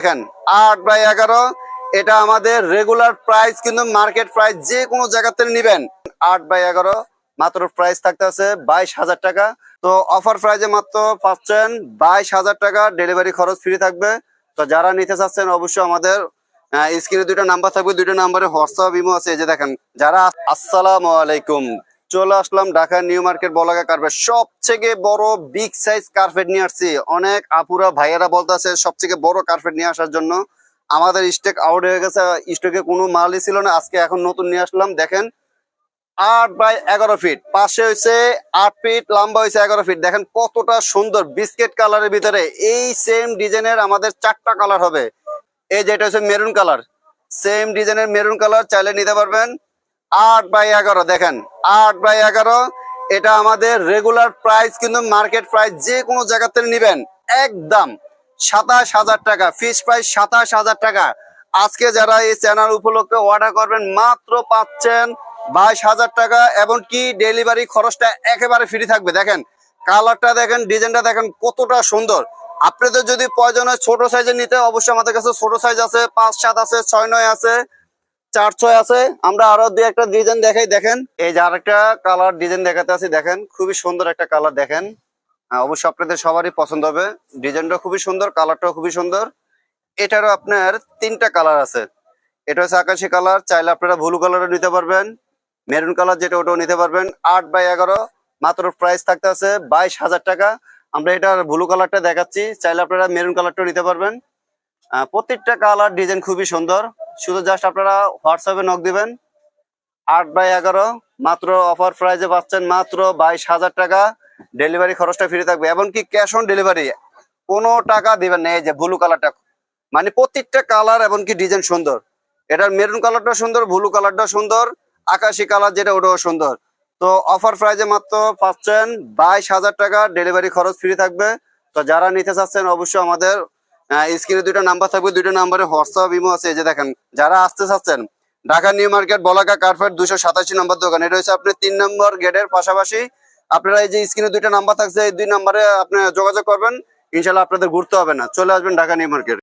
দেখেন 8x11 এটা আমাদের রেগুলার প্রাইস, কিন্তু মার্কেট প্রাইস যে কোনো জায়গাতে নিবেন 8x11 মাত্র প্রাইস থাকতে আছে 22,000 টাকা। তো অফার প্রাইজে মাত্র পাচ্ছেন 22,000 টাকা, ডেলিভারি খরচ ফ্রি থাকবে। তো যারা নিতে চাচ্ছেন অবশ্যই আমাদের স্ক্রিনে দুইটা নাম্বার থাকবে, দুইটা নাম্বারে হোয়াটসঅ্যাপ ইমো আছে। এই যে দেখেন যারা আসসালামু আলাইকুম, চলে আসলাম ঢাকা নিউ মার্কেট বলাকা কার্পেট, সবচেয়ে বড় বিগ সাইজ কার্পেট নিয়ে আসছি। অনেক আপুরা ভাইয়ারা বলতেছে সবচেয়ে বড় কার্পেট নিয়ে আসার জন্য। আমাদের স্টক আউট হয়ে গেছে, স্টকে কোনো মালই ছিল না, আজকে এখন নতুন নিয়ে আসলাম। দেখেন 8x11 ফিট, পাশে হয়েছে 8 ফিট, লম্বা হয়েছে 11 ফিট। দেখেন কতটা সুন্দর বিস্কিট কালারের ভিতরে এই সেম ডিজাইনের আমাদের 4টা কালার হবে। এই যেটা হচ্ছে মেরুন কালার, সেম ডিজাইনের মেরুন কালার, চাইলে নিতে পারবেন। 8x11 দেখেন 8x11 এটা আমাদের রেগুলার প্রাইস, কিন্তু মার্কেট প্রাইস যে কোনো জায়গাতে নিবেন একদম 27,000 টাকা, ফিক্স প্রাইস 27,000 টাকা। আজকে যারা এই চ্যানেল উপলক্ষে অর্ডার করবেন মাত্র পাচ্ছেন 22,000 টাকা, এবং কি ডেলিভারি খরচটা একেবারে ফ্রি থাকবে। দেখেন কালারটা দেখেন, ডিজাইনটা দেখেন কতটা সুন্দর। আপনাদের যদি প্রয়োজন হয় ছোট সাইজের নিতে, অবশ্যই আমাদের কাছে ছোট সাইজ আছে, 5-7 আছে, 6-9 আছে, 4-6 আছে। আমরা আরো দুই একটা ডিজাইন দেখাই। দেখেন এই যে আরেকটা কালার ডিজাইন দেখাতে আছি, দেখেন খুবই সুন্দর একটা কালার। দেখেন অবশ্যই আপনাদের সবারই পছন্দ হবে, ডিজাইনটা খুবই সুন্দর, কালারটাও খুবই সুন্দর। এটারও আপনার 3টা কালার আছে। এটা হচ্ছে আকাশি কালার, চাইলে আপনারা ব্লু কালারও নিতে পারবেন, মেরুন কালার যেটা ওটাও নিতে পারবেন। 8x11 মাত্র প্রাইস থাকতে আছে 22,000 টাকা। আমরা এটার ব্লু কালারটা দেখাচ্ছি, চাইলে আপনারা মেরুন কালারটাও নিতে পারবেন। প্রত্যেকটা কালার ডিজাইন খুবই সুন্দর, শুধু জাস্ট আপনারা হোয়াটসঅ্যাপে নক দিবেন। 8x11 মাত্র অফার প্রাইজে পাচ্ছেন মাত্র 22,000 টাকা, ডেলিভারি খরচটা ফ্রি থাকবে, এমনকি ক্যাশ অন ডেলিভারি, কোনো টাকা দিবেন না। এই যে ব্লু কালারটা, মানে প্রত্যেকটা কালার এমনকি ডিজাইন সুন্দর। এটার মেরুন কালারটা সুন্দর, ব্লু কালারটা সুন্দর, আকাশি কালার যেটা ওটাও সুন্দর। তো অফার প্রাইজে মাত্র পাচ্ছেন 22,000 টাকা, ডেলিভারি খরচ ফ্রি থাকবে। তো যারা নিতে চাচ্ছেন অবশ্যই আমাদের স্ক্রিনে দুইটা নাম্বার থাকবে, দুইটা নাম্বারে হোয়াটসঅ্যাপ ইমো আছে। এই যে দেখেন যারা আসতে চাচ্ছেন ঢাকা নিউ মার্কেট বলাকা কার্পেট 287 নম্বর দোকান, এটা হচ্ছে আপনার 3 নম্বর গেটের পাশাপাশি। আপনারা এই যে স্ক্রিনে দুইটা নাম্বার থাকছে, এই 2 নাম্বারে আপনি যোগাযোগ করবেন, ইনশাল্লাহ আপনাদের ঘুরতে হবে না, চলে আসবেন ঢাকা নিউ মার্কেট।